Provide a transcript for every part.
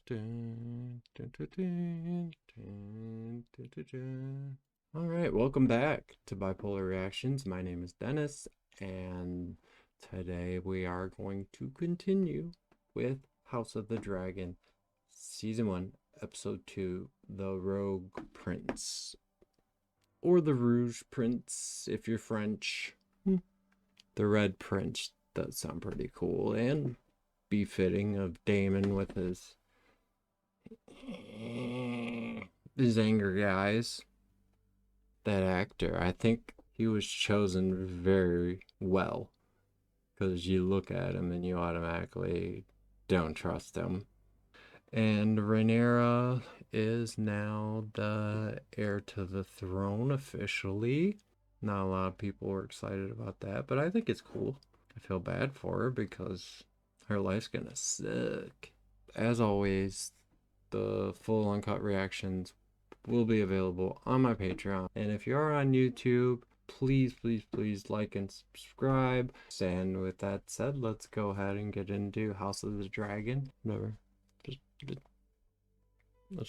Alright, welcome back to Bipolar Reactions. My name is Dennis, and today we are going to continue with House of the Dragon, Season 1, Episode 2, The Rogue Prince. Or the Rouge Prince, if you're French. The Red Prince does sound pretty cool, and befitting of Damon with his angry eyes. That actor, I think he was chosen very well, because you look at him and you automatically don't trust him. And Rhaenyra is now the heir to the throne officially. Not a lot of people were excited about that, but I think it's cool. I feel bad for her because her life's gonna suck. As always, the full uncut reactions will be available on my Patreon. And if you're on YouTube, please like and subscribe. And with that said, let's go ahead and get into House of the Dragon. Let's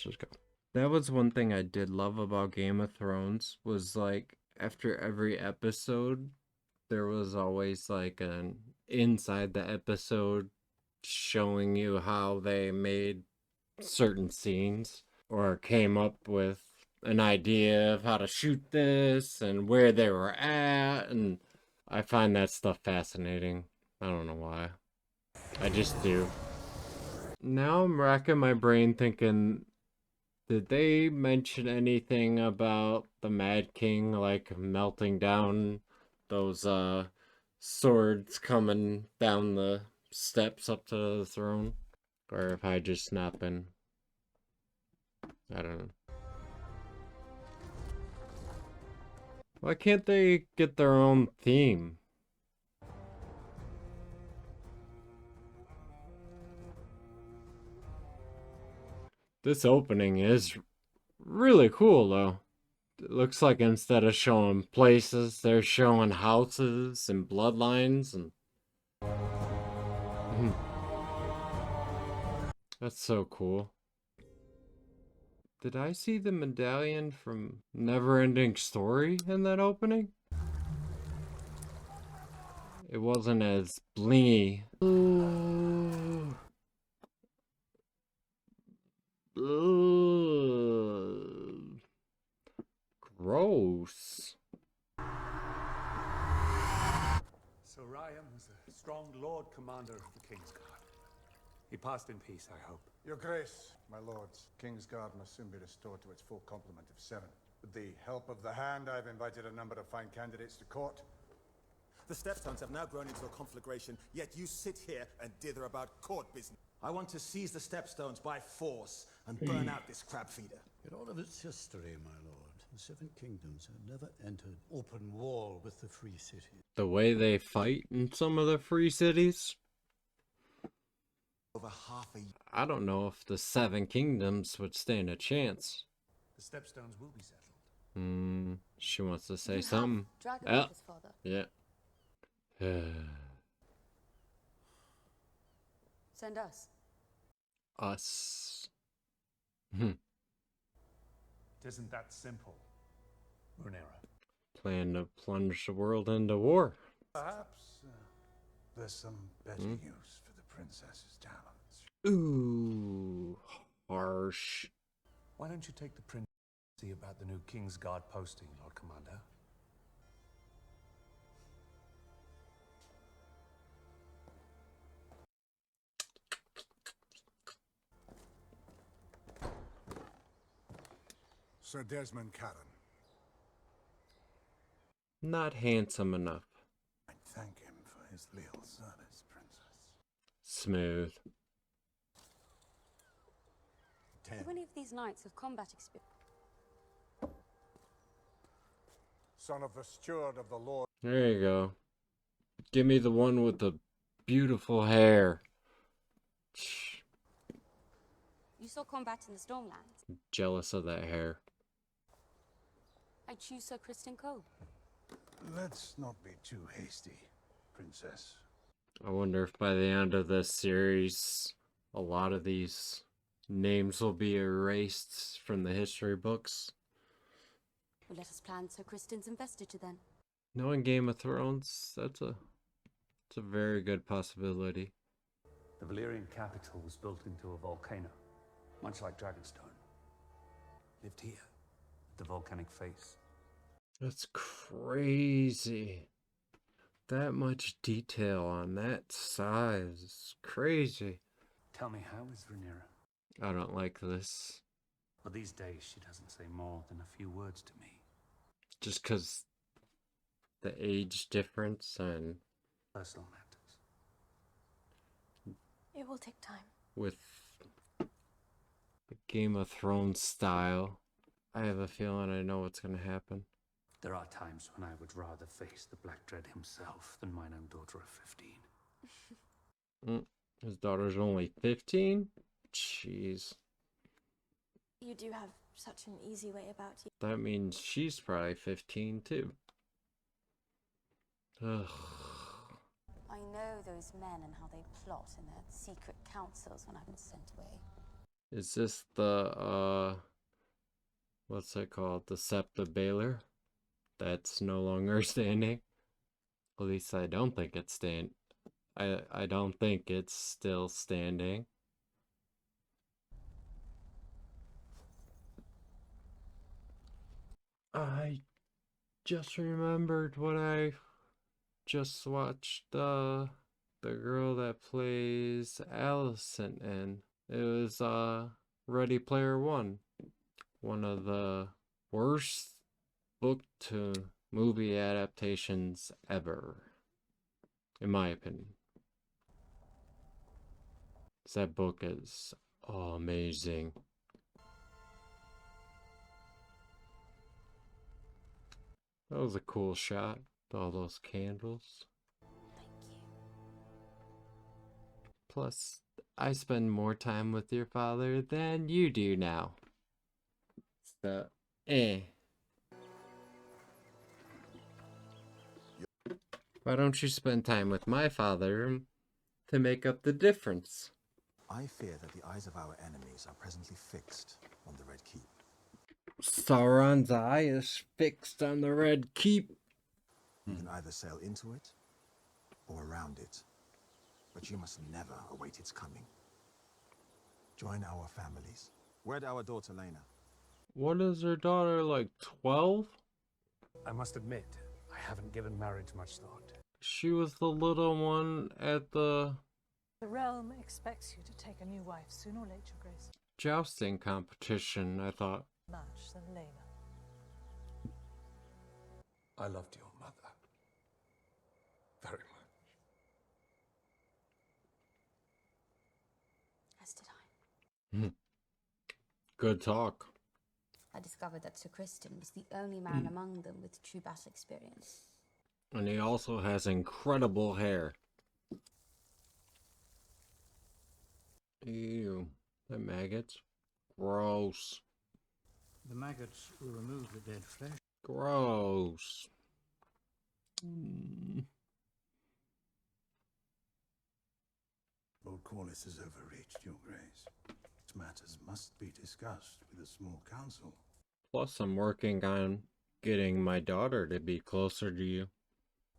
just go. That was one thing I did love about Game of Thrones, was like after every episode there was always like an inside the episode showing you how they made certain scenes or came up with an idea of how to shoot this and where they were at, and I find that stuff fascinating. I don't know why. I just do. Now I'm racking my brain thinking, did they mention anything about the Mad King, like melting down those swords coming down the steps up to the throne? Or if I just not been, I don't know. Why can't they get their own theme? This opening is really cool though. It looks like instead of showing places, they're showing houses and bloodlines and that's so cool. Did I see the medallion from Neverending Story in that opening? It wasn't as blingy. Ooh. Ugh. Gross. Sir Ryan was a strong Lord Commander of the King's Guard. He passed in peace, I hope. Your Grace, my lords, King's Guard must soon be restored to its full complement of 7. With the help of the Hand, I've invited a number of fine candidates to court. The Stepstones have now grown into a conflagration, yet you sit here and dither about court business. I want to seize the Stepstones by force and burn out this crab feeder. In all of its history, my lord, the 7 Kingdoms have never entered open war with the Free Cities. The way they fight in some of the Free Cities? Over half a year. I don't know if the 7 Kingdoms would stand a chance. The Stepstones will be settled. She wants to say something. Dragon his father. Yeah. Send us. Us. It isn't that simple, Rhaenyra. Plan to plunge the world into war. Perhaps there's some better use for the princess's talents. Ooh, harsh. Why don't you take the prince to see about the new King's Guard posting, Lord Commander? Sir Desmond Caron. Not handsome enough. I thank him for his leal service, Princess. Smooth. Do any of these knights have combat experience? Son of the steward of the Lord. There you go. Give me the one with the beautiful hair. You saw combat in the Stormlands. Jealous of that hair. I choose Sir Kristen Cole. Let's not be too hasty, Princess. I wonder if by the end of this series, a lot of these Names will be erased from the history books. Well, let us plan Sir Kristen's investiture then. Knowing Game of Thrones, it's a very good possibility. The Valyrian capital was built into a volcano, much like Dragonstone. Lived here, the volcanic face. That's crazy. That much detail on that size is crazy. Tell me, how is Rhaenyra? I don't like this. Well, these days she doesn't say more than a few words to me. Just because the age difference and Personal matters. It will take time. with the Game of Thrones style, I have a feeling I know what's going to happen. There are times when I would rather face the Black Dread himself than mine own daughter of 15. His daughter's only 15? Jeez. You do have such an easy way about you. That means she's probably 15 too. Ugh. I know those men and how they plot in their secret councils when I've been sent away. Is this the, what's it called? The Sept of Baelor? That's no longer standing? At least I don't think it's I don't think it's still standing. I just remembered what I just watched the girl that plays Allison in. It was Ready Player One. One of the worst book to movie adaptations ever, in my opinion. That book is amazing. That was a cool shot. All those candles. Thank you. Plus, I spend more time with your father than you do now. So, Why don't you spend time with my father to make up the difference? I fear that the eyes of our enemies are presently fixed on the Red Keep. Sauron's eye is fixed on the Red Keep. You can either sail into it or around it, but you must never await its coming. Join our families. Wed our daughter Lena. What is her daughter, like 12? I must admit, I haven't given marriage much thought. She was the little one at the The realm expects you to take a new wife sooner or later, Grace. jousting competition, I thought. Much than Lena. I loved your mother. Very much. As did I. Good talk. I discovered that Sir Kristen was the only man among them with true battle experience. And he also has incredible hair. Ew. That maggots? Gross. The maggots will remove the dead flesh. Gross. Lord Corlys has overreached, Your Grace. These matters must be discussed with a small council. Plus, I'm working on getting my daughter to be closer to you.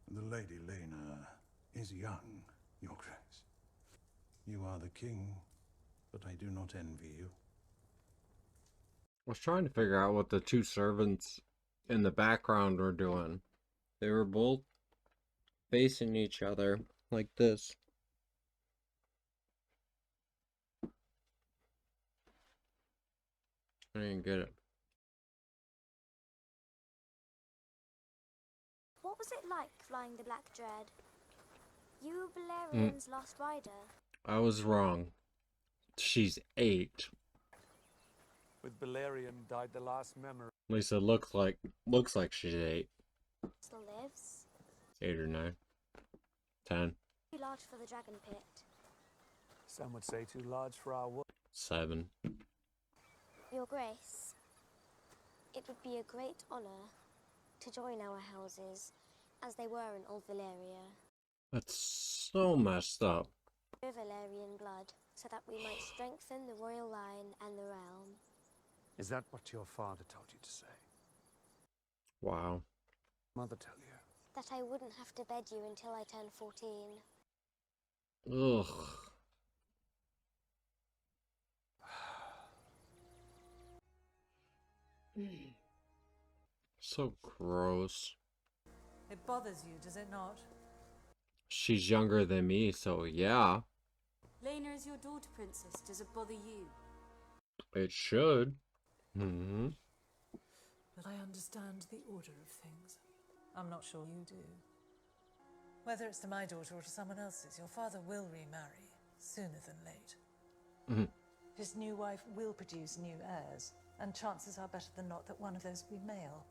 The Lady Lena is young, Your Grace. You are the king, but I do not envy you. I was trying to figure out what the two servants in the background were doing. They were both facing each other like this. I didn't get it. What was it like flying the Black Dread? You were Balerian's last rider. I was wrong. She's 8. With Balerion died the last memory. At least it looks like she's 8. Still lives. 8 or 9. 10. Too large for the dragon pit. Some would say too large for our work. 7. Your Grace, it would be a great honor to join our houses as they were in Old Valyria. That's so messed up. Your Valerian blood. so that we might strengthen the royal line and the realm. Is that what your father told you to say? Wow. Mother tell you? That I wouldn't have to bed you until I turned 14. Ugh. So gross. It bothers you, does it not? She's younger than me, so yeah, Lena is your daughter, Princess. Does it bother you? it should. Hmm. But I understand the order of things. I'm not sure you do. Whether it's to my daughter or to someone else's, your father will remarry, sooner than late. His new wife will produce new heirs, and chances are better than not that one of those will be male.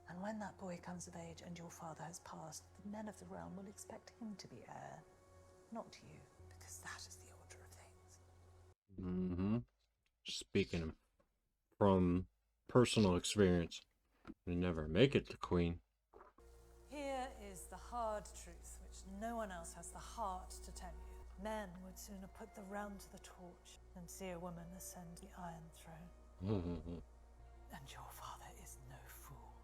And when that boy comes of age and your father has passed, the men of the realm will expect him to be heir, not you, because that is the order of things. Hmm. Speaking from personal experience, you never make it to queen. Here is the hard truth, which no one else has the heart to tell you. Men would sooner put the realm to the torch than see a woman ascend the Iron Throne. And your father is no fool.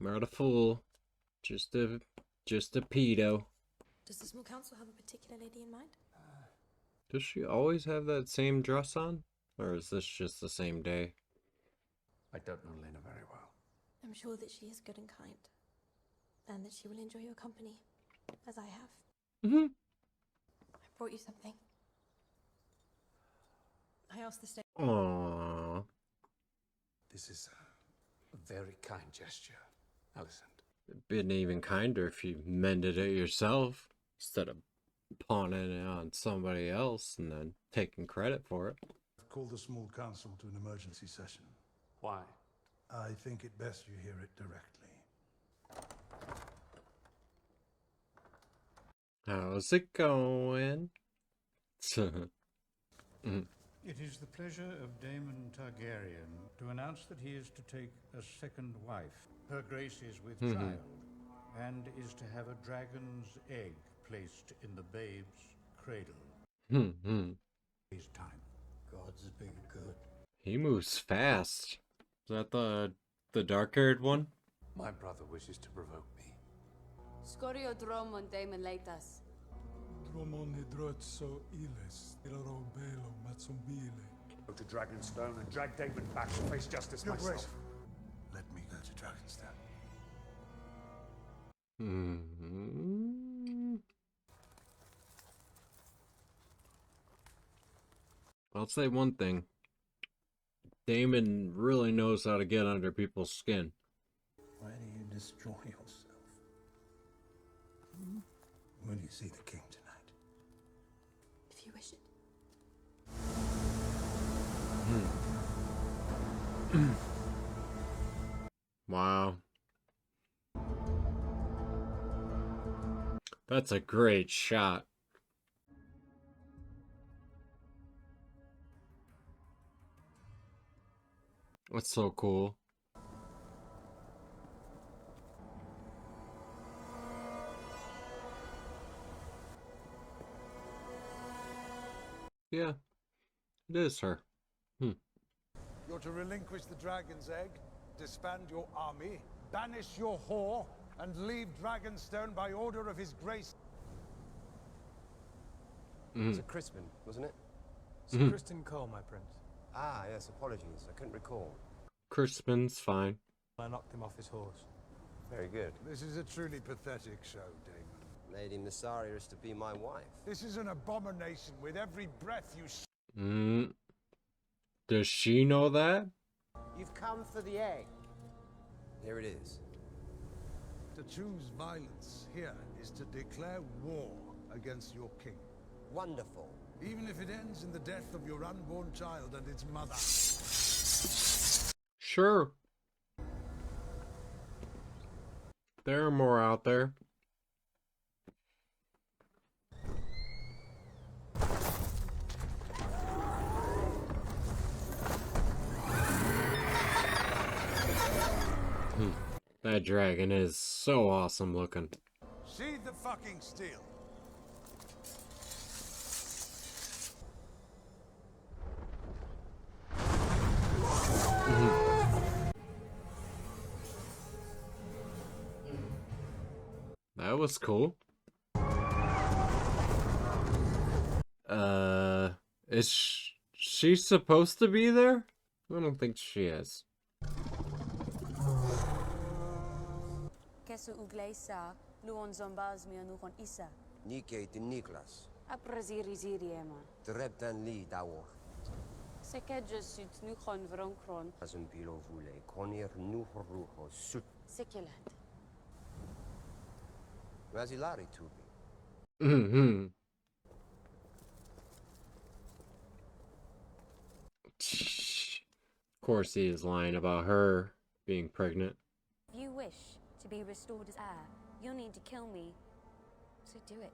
Not a fool, just a pedo. Does the small council have a particular lady in mind? Does she always have that same dress on, or is this just the same day? I don't know Lena very well. I'm sure that she is good and kind, and that she will enjoy your company, as I have. Mm-hmm. I brought you something. I asked the state. Aww. This is a very kind gesture, Alicent. It'd been even kinder if you mended it yourself instead of pawning it on somebody else and then taking credit for it. I've called the small council to an emergency session. Why? I think it best you hear it directly. How's it going? It is the pleasure of Daemon Targaryen to announce that he is to take a second wife. Her Grace is with child, and is to have a dragon's egg placed in the babe's cradle. His time. God's big good. He moves fast. Is that the dark-haired one? My brother wishes to provoke me. Scorio dromon Daemon Leitas. Dromon hidrotso iles, ilaro belo matzombile. Go to Dragonstone and drag Daemon back to face justice Your myself. Grace, let me go to Dragonstone. I'll say one thing. Damon really knows how to get under people's skin. Why do you destroy yourself? Will you see the king tonight? If you wish it. Wow. That's a great shot. That's so cool. Yeah, it is her. You're to relinquish the dragon's egg, disband your army, banish your whore, and leave Dragonstone by order of his grace. Was it Crispin, wasn't it? Sir Kristen Cole, my prince. Ah, yes, apologies. I couldn't recall. Crispin's fine. I knocked him off his horse. Very good. This is a truly pathetic show, Damon. Lady Missaria is to be my wife. This is an abomination with every breath you Does she know that? You've come for the egg. Here it is. To choose violence here is to declare war against your king. Wonderful. Even if it ends in the death of your unborn child and its mother. Sure. There are more out there. That dragon is so awesome looking. Sheathe the fucking steel. That was cool. Is she supposed to be there? I don't think she is. Kesu ugleisa, luon zombaz mi anuhon isa. Nike de Niklas. Apraziri ziri ema. Treptan li dawo. Sekedje sut nuchon vronkron. As een bilo voele, konir nu ruho sut. Sekelat. Vasilari tubi. Mm-hmm. Of course he is lying about her being pregnant. If you wish to be restored as heir, you'll need to kill me. So do it.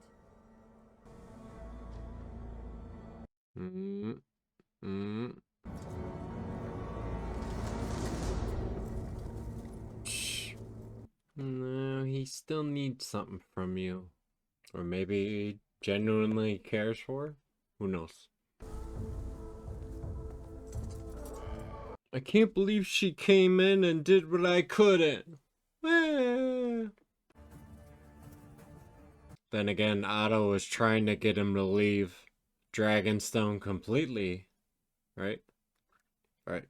No, he still needs something from you. Or maybe he genuinely cares for her? Who knows? I can't believe she came in and did what I couldn't. Eh. Then again, Otto was trying to get him to leave Dragonstone completely. Right? Right.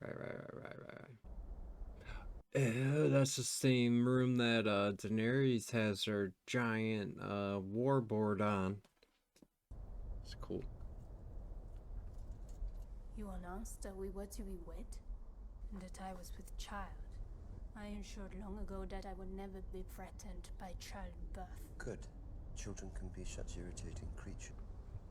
Right. Ew, that's the same room that Daenerys has her giant war board on. It's cool. You announced that we were to be wed, and that I was with child. I ensured long ago that I would never be threatened by childbirth. Good. Children can be such irritating creatures.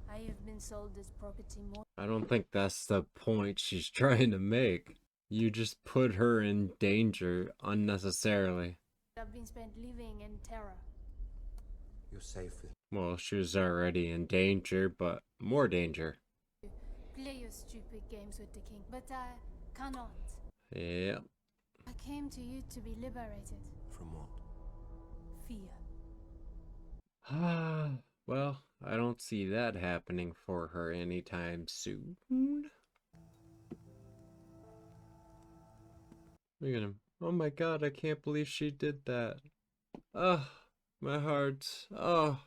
I have been sold this property more. I don't think that's the point she's trying to make. You just put her in danger unnecessarily. I've been spent living in terror. You're safe with. Well, she was already in danger, but more danger. Play your stupid games with the king, but I cannot. Yeah. I came to you to be liberated. From what? Fear. Well, I don't see that happening for her anytime soon. Look at him. Oh my god, I can't believe she did that. Oh, my heart. Oh.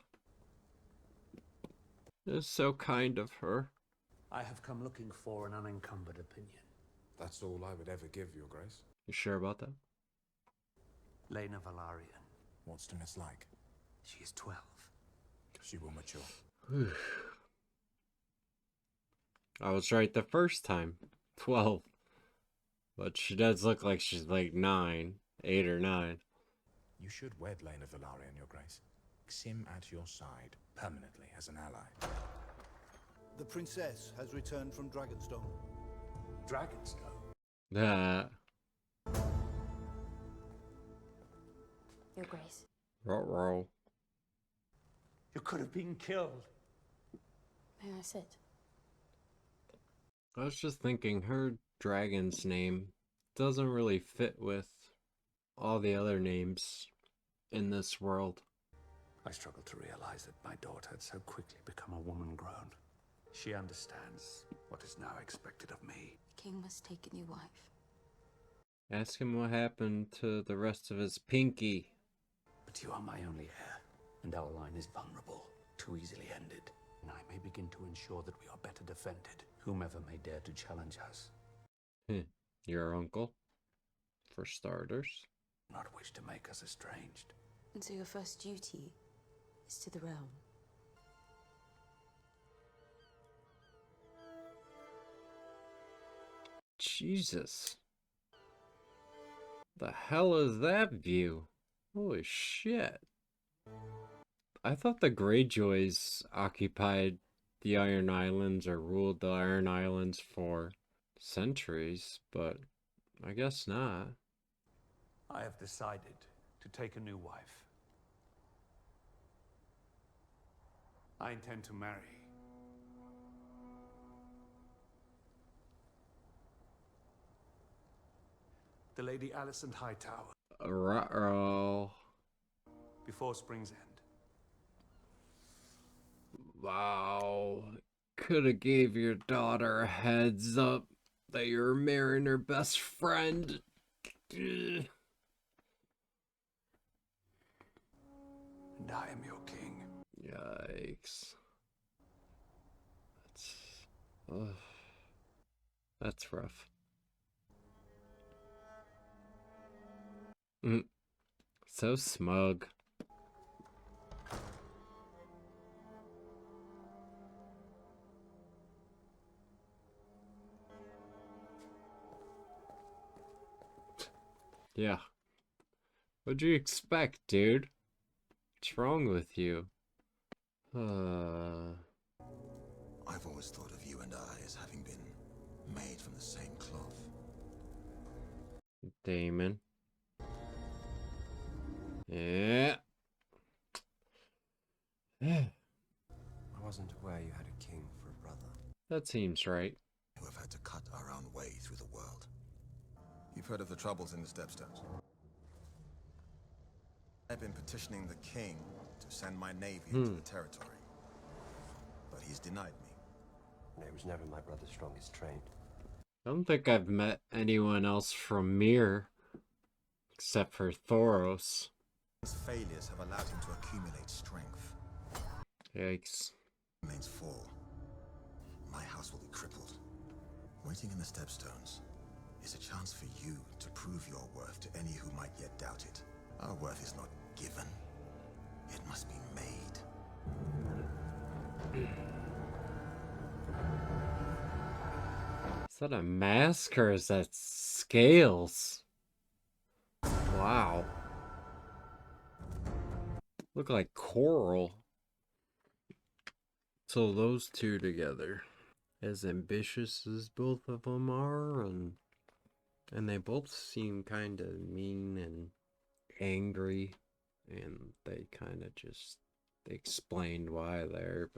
It's so kind of her. I have come looking for an unencumbered opinion. That's all I would ever give, Your Grace. You sure about that? Lena Velaryon. What's to mislike? She is 12. She will mature. I was right the first time. 12. But she does look like she's like 9. 8 or 9. You should wed Lena Velaryon, Your Grace. Sim at your side, permanently as an ally. The princess has returned from Dragonstone. Dragonstone? Your Grace. Ruh-roh. You could have been killed. May I sit? I was just thinking, her dragon's name doesn't really fit with all the other names in this world. I struggle to realize that my daughter had so quickly become a woman grown. She understands what is now expected of me. The king must take a new wife. Ask him what happened to the rest of his pinky. But you are my only heir, and our line is vulnerable, too easily ended. And I may begin to ensure that we are better defended, whomever may dare to challenge us. Your uncle, for starters. Not wish to make us estranged. And so your first duty is to the realm. Jesus. The hell is that view? Holy shit. I thought the Greyjoys occupied the Iron Islands or ruled the Iron Islands for centuries, but I guess not. I have decided to take a new wife. I intend to marry. The Lady Alicent Hightower. Ruh-roh. Before Spring's End. Wow. Coulda gave your daughter a heads up that you're marrying her best friend. I am your king. Yikes. That's rough. So smug. Yeah. What'd you expect, dude? What's wrong with you? I've always thought of you and I as having been made from the same cloth. Damon. Yeah. I wasn't aware you had a king for a brother. That seems right. Who have had to cut our own way through the world. You've heard of the troubles in the Stepstones. I've been petitioning the king to send my navy into the territory. But he's denied me. No, it was never my brother's strongest trait. I don't think I've met anyone else from Mir except for Thoros. His failures have allowed him to accumulate strength. Yikes. Remains fall. My house will be crippled. Waiting in the Stepstones is a chance for you to prove your worth to any who might yet doubt it. Our worth is not given. It must be made. Is that a mask or is that scales? Wow. Look like coral. So those two together, as ambitious as both of them are, and they both seem kind of mean and angry, and they kind of just explained why there,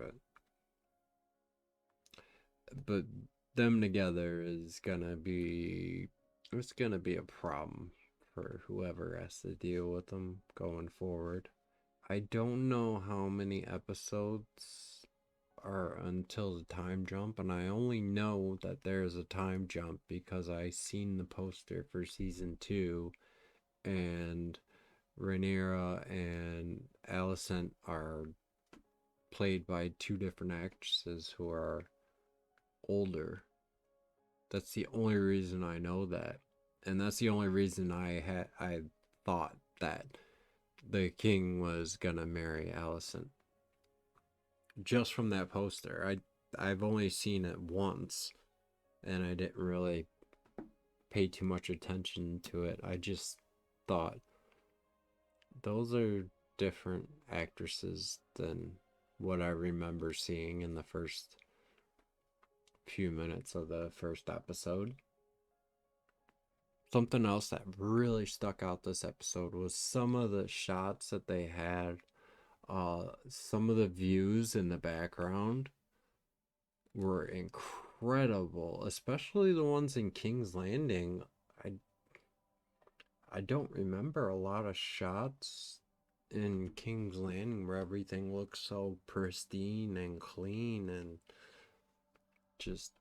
but them together is gonna be, it's gonna be a problem for whoever has to deal with them going forward. I don't know how many episodes are until the time jump, and I only know that there's a time jump because I seen the poster for season 2, and Rhaenyra and Alicent are played by 2 different actresses who are older. That's the only reason I know that, and that's the only reason I thought that the king was gonna marry Alicent. Just from that poster. I've only seen it once, and I didn't really pay too much attention to it. I just thought those are different actresses than what I remember seeing in the first few minutes of the first episode. Something else that really stuck out this episode was some of the shots that they had. Some of the views in the background were incredible, especially the ones in King's Landing. I don't remember a lot of shots in King's Landing where everything looks so pristine and clean and just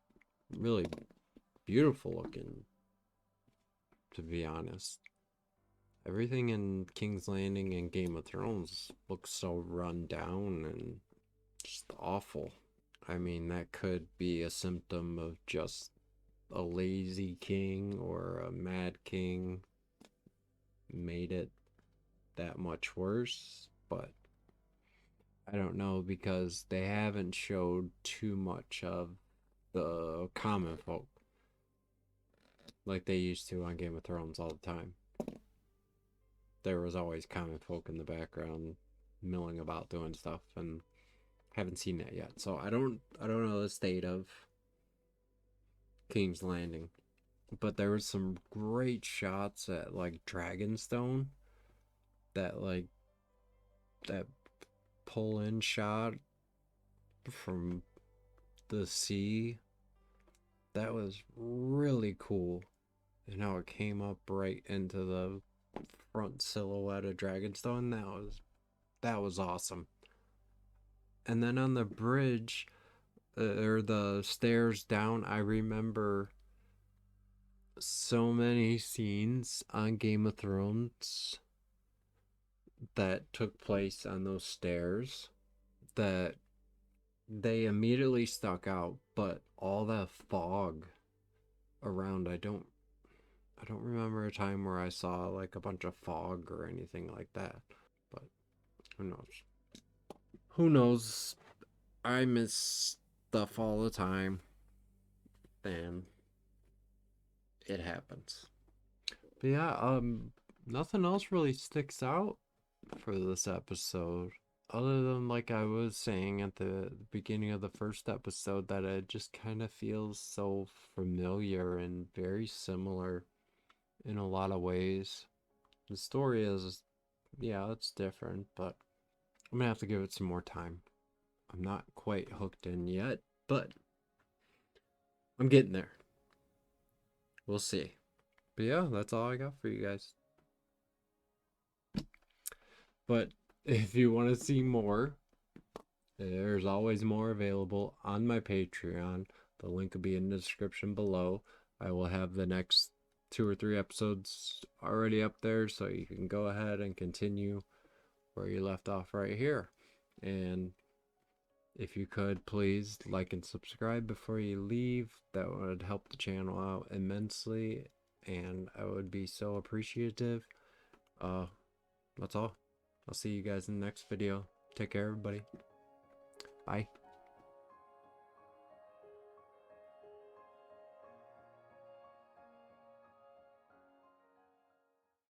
really beautiful looking, to be honest. Everything in King's Landing and Game of Thrones looks so run down and just awful. I mean, that could be a symptom of just a lazy king or a mad king made it that much worse, but I don't know, because they haven't showed too much of the common folk like they used to on Game of Thrones all the time. There was always common folk in the background milling about doing stuff, and haven't seen that yet. So I don't know the state of King's Landing. But there was some great shots at like Dragonstone. That pull in shot from the sea. That was really cool. And how it came up right into the front silhouette of Dragonstone. That was awesome. And then on the bridge, or the stairs down, I remember so many scenes on Game of Thrones that took place on those stairs that they immediately stuck out, but all that fog around, I don't remember a time where I saw like a bunch of fog or anything like that. But who knows? Who knows? I miss stuff all the time, and it happens. But yeah, nothing else really sticks out for this episode, other than, like I was saying at the beginning of the first episode, that it just kind of feels so familiar and very similar in a lot of ways. The story is, yeah, it's different, but I'm gonna have to give it some more time. I'm not quite hooked in yet, but I'm getting there. We'll see. But yeah, that's all I got for you guys. But if you want to see more, there's always more available on my Patreon. The link will be in the description below. I will have the next 2 or 3 episodes already up there, so you can go ahead and continue where you left off right here. And if you could, please like and subscribe before you leave. That would help the channel out immensely, and I would be so appreciative. That's all. I'll see you guys in the next video. Take care, everybody. Bye.